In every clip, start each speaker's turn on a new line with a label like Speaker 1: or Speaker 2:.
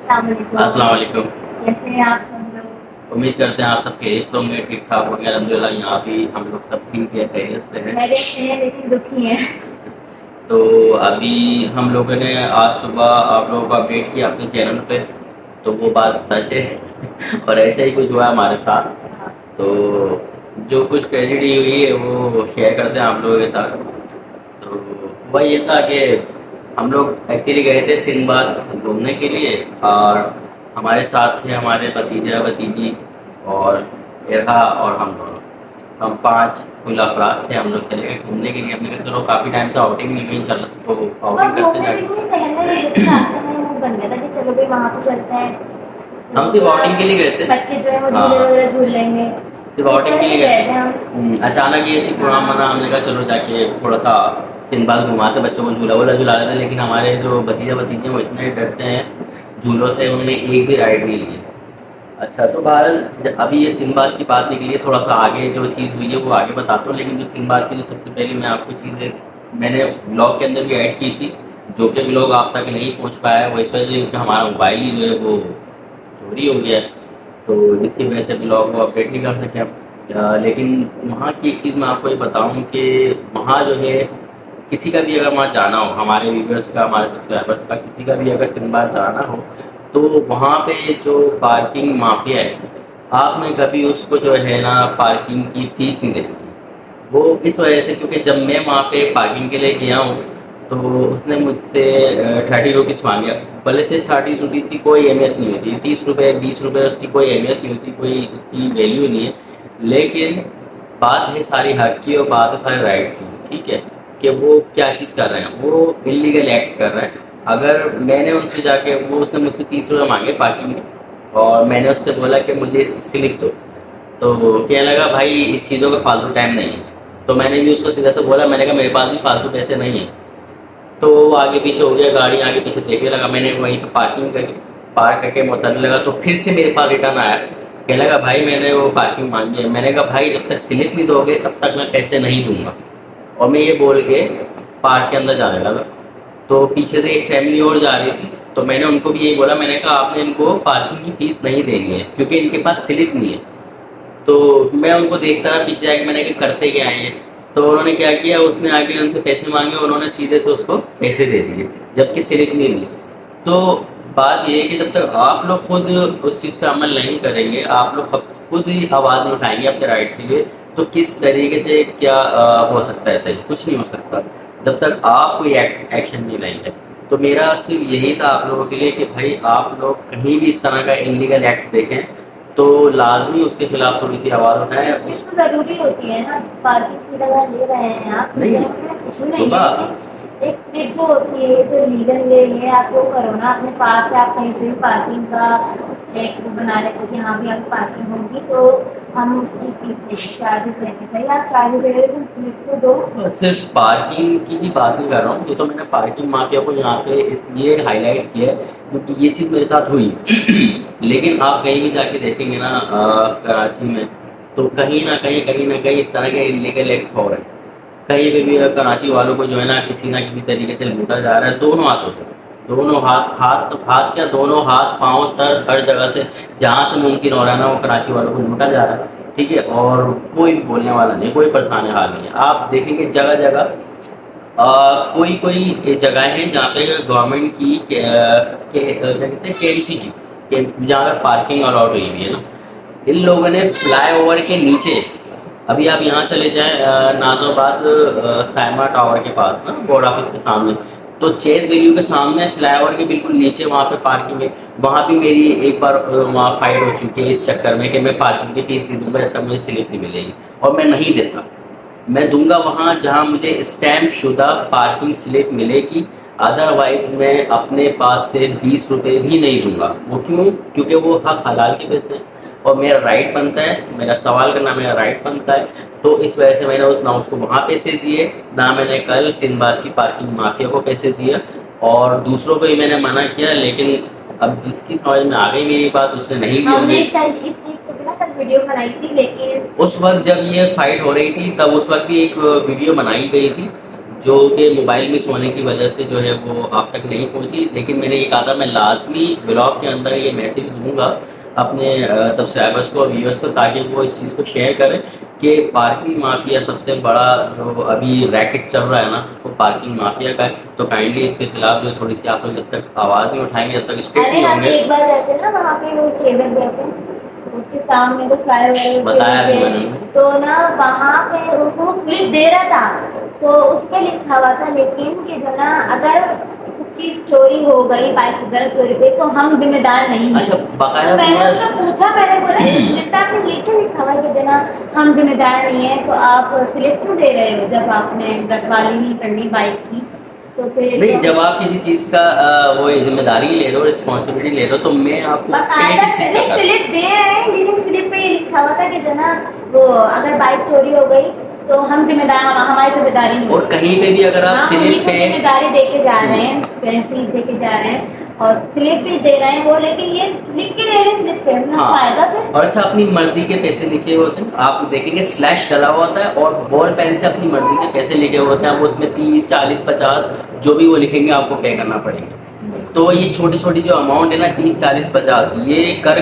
Speaker 1: अस्सलाम वालेकुम।
Speaker 2: कैसे हैं आप सब लोग?
Speaker 1: उम्मीद करते हैं आप सब खैरियत से होंगे, ठीक ठाक होंगे। अल्हम्दुलिल्लाह यहाँ भी हम लोग सब ठीक है, खैरियत से हैं।
Speaker 2: खैरियत से हैं लेकिन दुखी हैं।
Speaker 1: तो अभी हम लोगों ने आज सुबह आप लोगों को अपडेट किया अपने चैनल पे, तो वो बात सच है और ऐसा ही कुछ हुआ हमारे साथ। तो जो कुछ ट्रेजेडी हुई है वो शेयर करते हैं आप लोगों के साथ। तो वह ये था कि हम लोग एक्चुअली गए थे सिंदबाद घूमने के लिए, और हमारे साथ थे हमारे भतीजा भतीजी और इरहा और हम दोनों। हम 5 कुल अफराद थे। हम लोग चले गए घूमने के लिए। हमने कहा चलो काफ़ी टाइम से आउटिंग नहीं हुई, चलो तो आउटिंग
Speaker 2: और
Speaker 1: करते
Speaker 2: घूमने के
Speaker 1: जाके।
Speaker 2: लिए पहले लेकिन रास्ते में वो बन गया था कि चलो भाई वहाँ पे चलते हैं।
Speaker 1: हम सिर्फ आउटिंग के लिए गए थे।
Speaker 2: बच्चे जो है वो
Speaker 1: हाँ,
Speaker 2: झूले वगैरह झूल लेंगे।
Speaker 1: सिर्फ आउटिंग के लिए गए थे।
Speaker 2: हम।
Speaker 1: अचानक ये ऐसी प्रोग्राम बना, हमने कहा चलो जाके थोड़ा सा सिंदबाद घुमाते, बच्चों को झूला वूला झुला रहे थे। लेकिन हमारे जो भतीजा भतीजे वो इतने डरते हैं झूलों से, उन्होंने एक भी राइड नहीं ली। अच्छा, तो बहरहाल अभी ये सिंदबाद की बात निकली है, थोड़ा सा आगे जो चीज़ हुई है वो आगे बताता हूँ। लेकिन जो सिंदबाद की जो सबसे पहले मैं आपको चीज़ें मैंने ब्लॉग के अंदर भी ऐड की थी, जो कि ब्लॉग आप तक नहीं पहुँच पाया है, वो इस वजह से क्योंकि हमारा मोबाइल ही जो है वो चोरी हो गया है, तो जिसकी वजह से ब्लॉग को अपडेट नहीं कर सके हम। लेकिन वहाँ की एक चीज़ मैं आपको ये बताऊँ कि वहाँ जो है किसी का भी अगर वहाँ जाना हो, हमारे व्यूवर्स का, हमारे सब्सक्राइबर्स का, किसी का भी अगर सिंदबाद जाना हो, तो वहाँ पे जो पार्किंग माफिया है, आपने कभी उसको जो है ना पार्किंग की फ़ीस नहीं देनी। वो इस वजह से क्योंकि जब मैं वहाँ पे पार्किंग के लिए गया हूँ तो उसने मुझसे 30 रुपीज़ मांगे। भले से 30 रुपीज़ की कोई अहमियत नहीं होती, 30 रुपये 20 रुपये उसकी कोई अहमियत नहीं होती, कोई उसकी वैल्यू नहीं है। लेकिन बात है सारी हक की और बात है सारी राइट की, ठीक है, कि वो क्या चीज़ कर रहे हैं, वो इलीगल एक्ट कर रहे हैं। अगर मैंने उनसे जाके वो उसने मुझसे 30 रुपये मांगे पार्किंग में, और मैंने उससे बोला कि मुझे इसकी स्लिप दो, तो कहने लगा भाई इस चीज़ों का फालतू टाइम नहीं है। तो मैंने भी उसको सीधा से बोला, मैंने कहा मेरे पास भी फालतू पैसे नहीं है। तो वो आगे पीछे हो गया, गाड़ी आगे पीछे देखने लगा। मैंने वहीं पर पार्क करके मैं उतरने लगा, तो फिर से मेरे पास रिटर्न आया। कहने लगा भाई मैंने वो पार्किंग मांगी है। मैंने कहा भाई जब तक स्लिप नहीं दोगे तब तक मैं पैसे नहीं दूंगा। और मैं ये बोल के पार्क के अंदर जाने लगा। तो पीछे से एक फैमिली और जा रही थी, तो मैंने उनको भी यही बोला, मैंने कहा आपने इनको पार्किंग की फ़ीस नहीं देनी है क्योंकि इनके पास स्लिप नहीं है। तो मैं उनको देखता रहा पीछे जाके, मैंने कहा करते क्या हैं ये। तो उन्होंने क्या किया, उसने आके उनसे पैसे मांगे, उन्होंने सीधे से उसको पैसे दे दिए जबकि स्लिप नहीं ली। तो बात ये है कि जब तक आप लोग खुद उस चीज़ पे अमल नहीं करेंगे, आप लोग खुद ही आवाज़ नहीं उठाएंगे अपने राइट के लिए, तो किस तरीके से क्या हो सकता है, सही कुछ नहीं हो सकता जब तक आप कोई एक्शन नहीं लेंगे। तो मेरा सिर्फ यही था आप लोगों के लिए कि भाई आप लोग कहीं भी इस तरह का इलीगल एक्ट देखें तो लाजमी उसके खिलाफ थोड़ी सी आवाज़ उठाएं। उस
Speaker 2: तो जरूरी होती है ना, पार्किंग की जगह ले रहे हैं आप,
Speaker 1: नहीं,
Speaker 2: इशू नहीं है, लेकिन एक स्लिप जो होती है जो लीगल है ये आप वो करो ना अपने पास से। आप कहीं पे भी पार्किंग का एक वो बना लेते कि हाँ भी आपकी पार्किंग होगी तो हम उसकी फीस लेंगे, चार्जेस लेंगे। सही, आप चार्जेस ले रहे हो, स्लिप तो दो।
Speaker 1: सिर्फ पार्किंग की ही बात नहीं कर रहा हूँ, ये तो मैंने पार्किंग माफिया को यहाँ पे इसलिए हाईलाइट किया है क्योंकि ये चीज़ मेरे साथ हुई। लेकिन आप कहीं भी जाके देखेंगे ना कराची में, तो कहीं ना कहीं इस तरह के इलीगल एक्ट हो रहे हैं। कहीं पे भी कराची वालों को जो है ना किसी तरीके से लूटा जा रहा है, दोनों हाथों से। दोनों हाथ क्या, दोनों हाथ पाँव सर हर जगह से जहाँ से मुमकिन हो रहा है ना वो कराची वालों को लूटा जा रहा है, ठीक है। और कोई भी बोलने वाला नहीं, कोई परेशान हाल नहीं है। आप देखेंगे जगह जगह कोई कोई जगह है जहाँ पे गवर्नमेंट की क्या कहते हैं केडीसी की जहाँ पर पार्किंग अलाउड हुई हुई है ना, इन लोगों ने फ्लाईओवर के नीचे, अभी आप यहाँ चले जाएं नाजोबाद साइमा टावर के पास ना, बोर्ड ऑफिस के सामने, तो चेज वैल्यू के सामने फ्लाईओवर के बिल्कुल नीचे वहाँ पे पार्किंग है। वहाँ भी मेरी एक बार वहाँ फाइट हो चुकी है इस चक्कर में कि मैं पार्किंग की फीस नहीं दूंगा जब तक मुझे स्लिप नहीं मिलेगी, और मैं नहीं देता। मैं दूंगा वहाँ जहाँ मुझे स्टैम्प शुदा पार्किंग स्लिप मिलेगी, अदरवाइज मैं अपने पास से 20 रुपये भी नहीं दूंगा। वो क्यों? क्योंकि वो हक हलाल के पैसे हैं और मेरा राइट बनता है, मेरा सवाल करना मेरा राइट बनता है। तो इस वजह से मैंने ना उसको वहाँ पैसे दिए, ना मैंने कल सिंदबाद की पार्किंग माफिया को पैसे दिया, और दूसरों को ही मैंने मना किया। लेकिन अब जिसकी समझ में आ गई मेरी बात उसने नहीं ली होगी।
Speaker 2: इस चीज को भी ना कल वीडियो बनाई थी, लेकिन
Speaker 1: उस वक्त जब ये फाइट हो रही थी तब उस वक्त भी एक वीडियो बनाई गई थी जो कि मोबाइल मिस होने की वजह से जो है वो आप तक नहीं पहुंची। लेकिन मैंने ये कहा था मैं लाजमी ब्लॉग के अंदर ये मैसेज दूंगा अपने सब्सक्राइबर्स को, व्यूअर्स को, ताकि वो इस चीज़ को शेयर करें कि पार्किंग माफिया सबसे बड़ा जो अभी रैकेट चल रहा है ना, वो पार्किंग माफिया का है। तो काइंडली इसके खिलाफ जो थोड़ी सी आप लोग जब तक आवाज़ नहीं उठाएंगे, जब तक स्ट्रिक्ट
Speaker 2: अरे
Speaker 1: नहीं
Speaker 2: हम
Speaker 1: होंगे।
Speaker 2: एक बार गए थे ना वहाँ पे, वो चेदर गए थे, उसके सामने तो फ्लाईओवर
Speaker 1: बताया भी मैंने।
Speaker 2: तो ना वहाँ पे उसको स्लिप दे रहा था, तो उस पे लिखा हुआ था लेकिन कि जो ना अगर कुछ चीज चोरी हो गई, बाइक वगैरह चोरी हो गई तो हम जिम्मेदार नहीं हैं।
Speaker 1: अच्छा, बकाया
Speaker 2: तो मैंने
Speaker 1: पूरा
Speaker 2: उससे पूछा, मैंने बोला स्लिप पे आपने ये क्या लिखा हुआ है कि जो ना हम जिम्मेदार नहीं है, तो आप स्लिप क्यों दे रहे हो जब आपने रखवाली नहीं करनी बाइक की? तो फिर
Speaker 1: नहीं, जब आप किसी चीज़ का वो जिम्मेदारी ले रहे हो, रिस्पॉन्सिबिलिटी ले रहे हो, तो मैं आपको पे किस चीज़ का कर।
Speaker 2: स्लिप दे रहे हैं, लेकिन स्लिप पे ये लिखा हुआ था कि जो ना वो अगर बाइक चोरी हो गई तो हम जिम्मेदार, हमारी जिम्मेदारी नहीं।
Speaker 1: और कहीं पे भी अगर आप
Speaker 2: उन्हीं
Speaker 1: स्लिप
Speaker 2: को
Speaker 1: पे
Speaker 2: जिम्मेदारी दे के जा रहे हैं, पेंसिल दे के जा रहे हैं और स्लिप भी दे रहे हैं वो, लेकिन ये लिख के दे रहे हैं स्लिप पे, अपना फायदा फिर।
Speaker 1: और अच्छा, अपनी मर्जी के पैसे लिखे हुए होते हैं, आप देखेंगे स्लैश डला हुआ होता है और बॉल पेन से अपनी मर्जी के पैसे लिखे हुए होते हैं। वो उसमें 30, 40, 50 जो भी वो लिखेंगे आपको पे करना पड़ेगा। तो ये छोटी छोटी जो अमाउंट है ना, 30, 40, 50, ये कर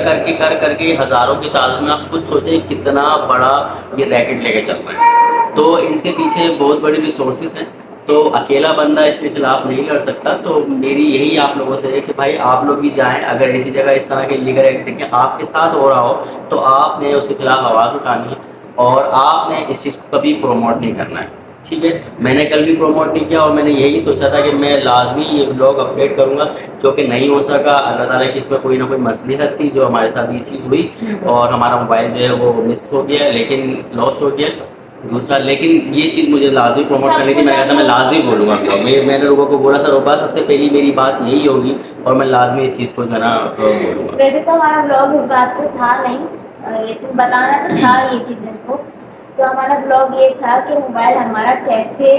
Speaker 1: करके हज़ारों की तादाद में, आप खुद सोचें कितना बड़ा ये रैकेट लेके चल रहा है। तो इसके पीछे बहुत बड़ी रिसोर्सेज हैं, तो अकेला बंदा इसके खिलाफ नहीं लड़ सकता। तो मेरी यही आप लोगों से है कि भाई आप लोग भी जाएं, अगर ऐसी जगह इस तरह के लीगल एक्टिविटी आपके साथ हो रहा हो तो आपने उसके खिलाफ आवाज़ उठानी है और आपने इस चीज़ को कभी प्रमोट नहीं करना है, ठीक है। मैंने कल भी प्रमोट नहीं किया और मैंने यही सोचा था कि मैं लाजमी ये ब्लॉग अपडेट करूंगा, जो कि नहीं हो सका। अल्लाह ताला की इसमें कोई ना कोई मसलिहत थी जो हमारे साथ ये चीज़ हुई और हमारा मोबाइल जो है वो मिस हो गया, लेकिन लॉस हो गया। दूसरा, लेकिन ये चीज़ मुझे लाजमी प्रमोट करनी थी। मैंने कहा था मैं लाजमी बोलूँगा ब्लॉग में। मैंने लोगों को बोला था रोबा सबसे पहली मेरी बात यही होगी और मैं लाजमी इस चीज़ को जो है ना बोलूँगा।
Speaker 2: वैसे तो हमारा ब्लॉग इस बात पे था नहीं, लेकिन बताना तो था ये चीज़ को। तो हमारा ब्लॉग ये था कि मोबाइल हमारा कैसे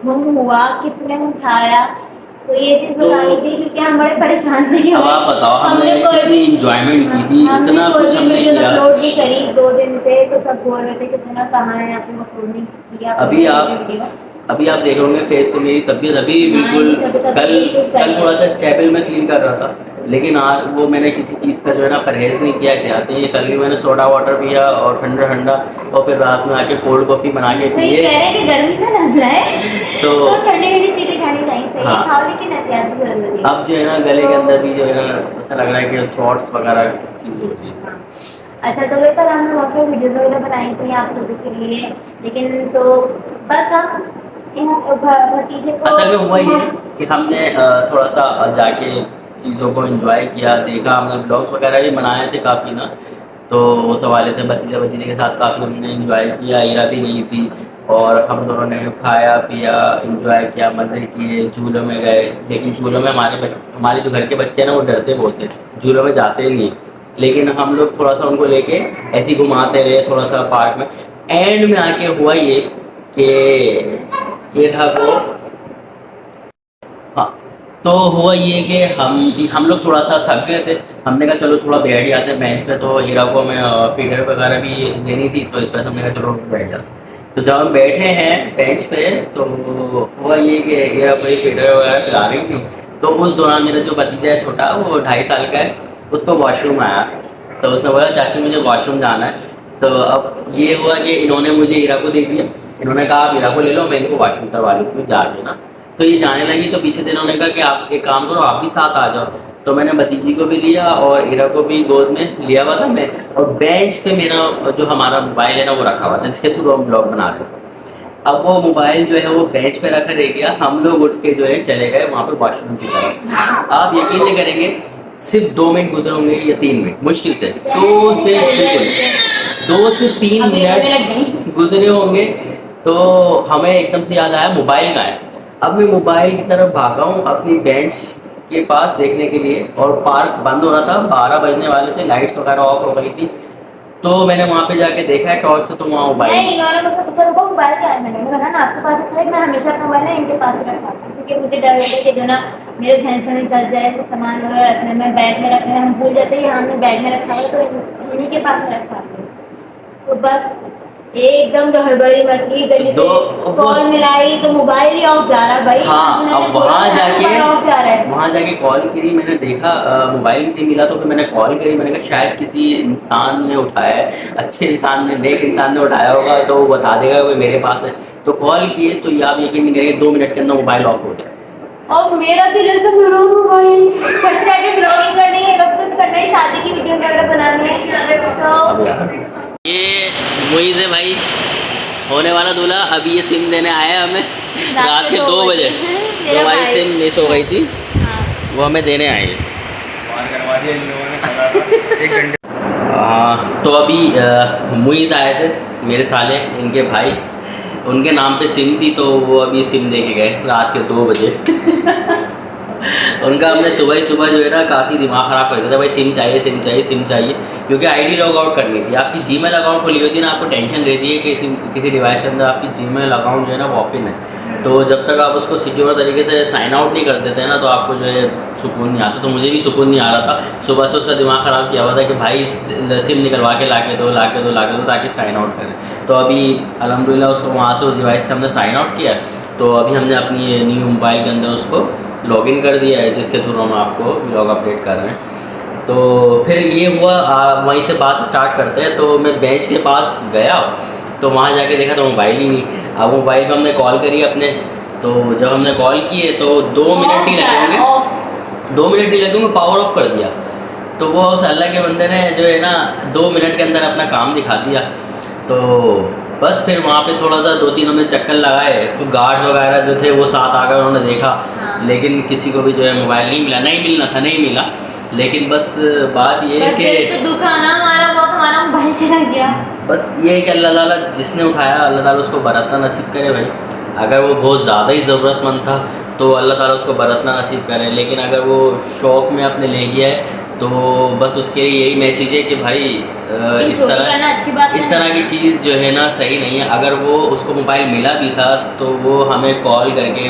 Speaker 2: गुम हुआ, किसने उठाया, तो ये चीज़ बतानी थी क्योंकि हम बड़े परेशान थे।
Speaker 1: अब आप बताओ, हमने कितनी इंजॉयमेंट की थी, इतना कुछ हमने किया।
Speaker 2: अपलोड भी करी 2 दिन से, तो सब बोल रहे थे कि तुम्हें कहाँ है, आपने अपलोड नहीं किया।
Speaker 1: अभी आप देख रहे फेस से मेरी तबीयत अभी बिल्कुल, कल थोड़ा सा स्टेबल में फील कर रहा था, लेकिन आज वो मैंने किसी चीज़ का जो है ना परहेज नहीं किया एहतियात नहीं। कल भी मैंने सोडा वाटर पिया और ठंडा ठंडा, और फिर रात में आके कोल्ड कॉफ़ी बना के पिए।
Speaker 2: गर्मी का नजला है
Speaker 1: तो
Speaker 2: ठंडी ठंडी चीजें खानी चाहिए,
Speaker 1: हाँ।
Speaker 2: खाओ लेकिन एहतियात भी जरूरी है।
Speaker 1: अब जो है ना गले के अंदर भी जो है ना ऐसा लग रहा है कि थ्रॉट्स वगैरह चीज़ हो रही है।
Speaker 2: अच्छा, तो बेहतर हमने वहाँ पे वीडियोज वगैरह बनाई थी आप लोगों के लिए, लेकिन तो बस हम इन भतीजे को
Speaker 1: असल में हुआ ये कि हमने थोड़ा सा जाके चीज़ों को एंजॉय किया, देखा, हमने ब्लॉग्स वगैरह भी बनाए थे काफ़ी ना, तो उस हवाले से भतीजे भतीजे के साथ काफ़ी हमने एंजॉय किया। ईरा भी नहीं थी और हम दोनों ने खाया पिया, एंजॉय किया, मज़े किए, झूलों में गए। लेकिन झूलों में हमारे जो घर के बच्चे हैं ना वो डरते बहुत हैं, झूलों में जाते ही नहीं। लेकिन हम लोग थोड़ा सा उनको लेके ऐसे ही घुमाते रहे थोड़ा सा पार्क में। एंड में आके हुआ ये कि ईरा को, हाँ, तो हुआ ये कि हम लोग थोड़ा सा थक गए थे। हमने कहा चलो थोड़ा बैठ जाते हैं बेंच पे, तो हीरा को हमें फीडर वगैरह भी देनी थी, तो इस वजह से हमने कहा चलो बैठ जाते। तो जब हम बैठे हैं बेंच पे तो हुआ ये कि हीरा कोई फीडर वगैरह पिला रही थी। तो उस दौरान मेरा जो भतीजा है छोटा, वो 2.5 साल का है, उसको वॉशरूम आया। तो उसने बोला चाची मुझे वॉशरूम जाना है। तो अब ये हुआ कि इन्होंने मुझे हीरा को दे दिया, इन्होंने कहा आप हीरा को ले लो, मैं इनको वॉशरूम करवा लेती हूँ जाके ना। तो ये जाने लगी, तो पीछे से इन्होंने कहा कि आप एक काम करो, आप भी साथ आ जाओ। तो मैंने भतीजी को भी लिया और हीरा को भी गोद में लिया हुआ था मैं, और बेंच पे मेरा जो हमारा मोबाइल है ना वो रखा हुआ था, जिसके थ्रू हम ब्लॉग बना रहे थे। अब वो मोबाइल जो है वो बेंच पे रखा रह गया, हम लोग उठ के जो है चले गए वहाँ पर वॉशरूम की तरफ। आप यकीन नहीं करेंगे, सिर्फ 2 मिनट गुजरे होंगे या 3 मिनट मुश्किल से, 2 से 3 मिनट गुजरे होंगे। तो हमें एकदम से याद आया मोबाइल का है। अब मैं मोबाइल की तरफ भागा हूँ अपनी बेंच के पास देखने के लिए, और पार्क बंद हो रहा था, 12 बजने वाले थे, लाइट्स वगैरह ऑफ हो गई थी। तो मैंने वहाँ पे जाके देखा है टॉर्च से, तो वहाँ मोबाइल
Speaker 2: नहीं, इन्होंने मुझसे पूछा रुको मोबाइल क्या है, मैंने कहा ना आपके पास है। मैं हमेशा अपना मोबाइल ना इनके पास रखा हूँ क्योंकि मुझे डर लगता है कि जो ना मेरे ध्यान से निकल जाए, तो सामान वगैरह रखने में, बैग में रखने में हम भूल जाते हैं, हमने बैग में रखा हुआ तो इन्हीं के पास रखा है। तो बस एकदम तो हड़बड़ी मच गई, जल्दी
Speaker 1: तो
Speaker 2: से कॉल मिलाई तो मोबाइल ही ऑफ जा रहा है भाई।
Speaker 1: हाँ, अब वहाँ जाके
Speaker 2: ऑफ जा रहा है।
Speaker 1: वहाँ जाके कॉल करी, मैंने देखा मोबाइल नहीं मिला, तो फिर मैंने कॉल करी, मैंने कहा शायद किसी इंसान ने उठाया है, अच्छे इंसान ने, नेक इंसान ने उठाया होगा तो वो बता देगा कि मेरे पास है। तो कॉल किए तो ये आप यकीन नहीं करेंगे 2 मिनट के अंदर मोबाइल ऑफ हो गया।
Speaker 2: और मेरा दिल ऐसा मेरा मोबाइल फट जाके ब्लॉगिंग करनी है, सब कुछ करना है, शादी की वीडियो वगैरह बनानी है। तो
Speaker 1: ये मुइज़ है भाई, होने वाला दूल्हा। अभी ये सिम देने आया हमें रात के 2 बजे। तो हमारी सिम मिस हो गई थी, वो हमें देने आए। हाँ, तो अभी मुइज़ आए थे मेरे साले, उनके भाई, उनके नाम पे सिम थी, तो वो अभी सिम दे के गए रात के 2 बजे। उनका हमने सुबह ही सुबह जो है ना काफ़ी दिमाग ख़राब कर दिया था, भाई सिम चाहिए, सिम चाहिए, सिम चाहिए, क्योंकि आईडी लॉग आउट करनी थी। आपकी जीमेल अकाउंट खुली होती है ना, आपको टेंशन रहती है कि किसी डिवाइस के अंदर आपकी जीमेल अकाउंट जो है ना वो ओपन है। तो जब तक आप उसको सिक्योर तरीके से साइन आउट नहीं कर देते ना, तो आपको जो है सुकून नहीं आता। तो मुझे भी सुकून नहीं आ रहा था, सुबह से उसका दिमाग ख़राब किया हुआ था कि भाई सिम निकलवा के ला के दो, ला के दो, ला के दो, ताकि साइन आउट करें। तो अभी अल्हम्दुलिल्लाह उसको वहाँ से उस डिवाइस से हमने साइन आउट किया। तो अभी हमने अपनी न्यू मोबाइल के अंदर उसको लॉगिन कर दिया है, जिसके थ्रू हम आपको व्लॉग अपडेट कर रहे हैं। तो फिर ये हुआ, वहीं से बात स्टार्ट करते हैं। तो मैं बेंच के पास गया, तो वहाँ जाके देखा तो मोबाइल ही नहीं। अब मोबाइल पे हमने कॉल करी अपने, तो जब हमने कॉल किए तो 2 मिनट ही लगे होंगे, 2 मिनट ही लगे होंगे, पावर ऑफ कर दिया। तो वो उस अल्लाह के बंदे ने जो है ना 2 मिनट के अंदर अपना काम दिखा दिया। तो बस फिर वहाँ पे थोड़ा सा 2-3 हमने चक्कर लगाए, तो गार्ड्स वगैरह जो थे वो साथ आकर उन्होंने देखा, लेकिन किसी को भी जो है मोबाइल नहीं मिला, नहीं मिलना था, नहीं मिला। लेकिन बस बात ये है कि
Speaker 2: दुकाना हमारा बहुत, हमारा मोबाइल चला गया।
Speaker 1: बस ये है कि अल्लाह ताला जिसने उठाया, अल्लाह ताला उसको बरतना नसीब करे भाई। अगर वो बहुत ज़्यादा ही ज़रूरतमंद था तो अल्लाह ताला उसको बरतना नसीब करे, लेकिन अगर वो शौक़ में अपने ले गया है तो बस उसके लिए यही मैसेज है कि भाई इस तरह की चीज़ जो है ना सही नहीं है। अगर वो उसको मोबाइल मिला भी था तो वो हमें कॉल करके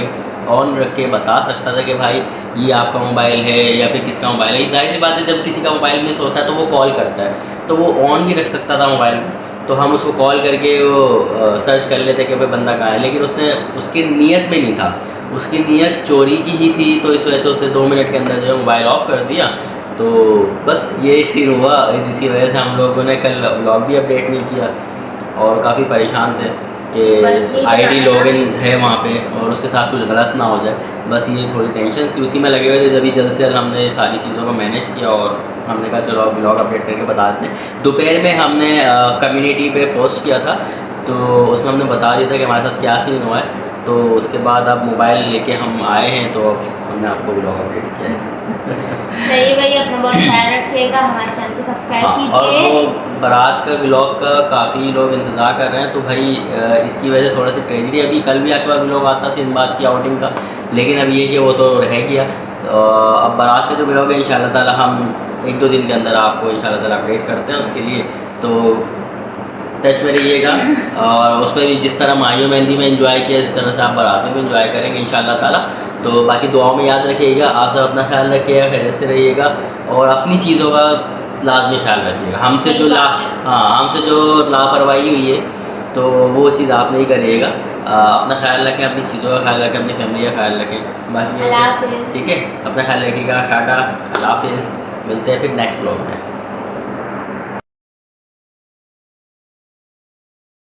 Speaker 1: ऑन रख के बता सकता था कि भाई ये आपका मोबाइल है या फिर किसका मोबाइल है। जाहिर सी बात है, जब किसी का मोबाइल मिस होता है तो वो कॉल करता है, तो वो ऑन भी रख सकता था मोबाइल, तो हम उसको कॉल करके वो सर्च कर लेते कि भाई बंदा कहाँ है। लेकिन उसने उसकी नीयत में नहीं था, उसकी नीयत चोरी की ही थी, तो इस वजह से उसने 2 मिनट के अंदर जो है मोबाइल ऑफ़ कर दिया। तो बस ये सीन हुआ, जिसकी वजह से हम लोगों ने कल व्लॉग भी अपडेट नहीं किया और काफ़ी परेशान थे कि आईडी लॉगिन है वहाँ पे और उसके साथ कुछ गलत ना हो जाए। बस ये थोड़ी टेंशन थी, उसी में लगे हुए थे। जब जल्द से जल्द हमने सारी चीज़ों को मैनेज किया और हमने कहा चलो अब ब्लॉग अपडेट करके बता देते हैं। दोपहर में हमने कम्युनिटी पे पोस्ट किया था, तो उसमें हमने बता दिया था कि हमारे साथ क्या सीन हुआ है। तो उसके बाद अब मोबाइल लेके हम आए हैं, तो हमने आपको ब्लॉग अपडेट किया है।
Speaker 2: सही भाई, अपना बहुत ख्याल रखिएगा, हमारे चैनल को सब्सक्राइब कीजिए।
Speaker 1: और वो बारात का व्लॉग का काफ़ी लोग इंतज़ार कर रहे हैं, तो भाई इसकी वजह से थोड़ा सी ट्रेजेडी, अभी कल भी आपके पास व्लॉग आता सिंध बात की आउटिंग का, लेकिन अब ये कि वो तो रह गया। अब बारात का जो व्लॉग है इंशाल्लाह ताला हम 1-2 दिन के अंदर आपको इंशाल्लाह ताला अपडेट करते हैं। उसके लिए तो टच में रहिएगा, और उसमें भी जिस तरह माहियों मेहंदी में एंजॉय किया इस तरह से आप बारात में भी एंजॉय करेंगे इंशाल्लाह ताला। तो बाकी दुआओं में याद रखिएगा, आप सब अपना ख्याल रखिएगा, खैरियत से रहिएगा और अपनी चीज़ों का लाजमी ख्याल रखिएगा। हमसे जो लापरवाही हुई है तो वो चीज़ आप नहीं करिएगा। अपना ख्याल रखें, अपनी चीज़ों का ख्याल रखें, अपनी फैमिली का ख्याल रखें। बाकी ठीक है, अपना ख्याल रखिएगा। टाटा, अल्लाह हाफिज़, मिलते हैं फिर नेक्स्ट व्लॉग में।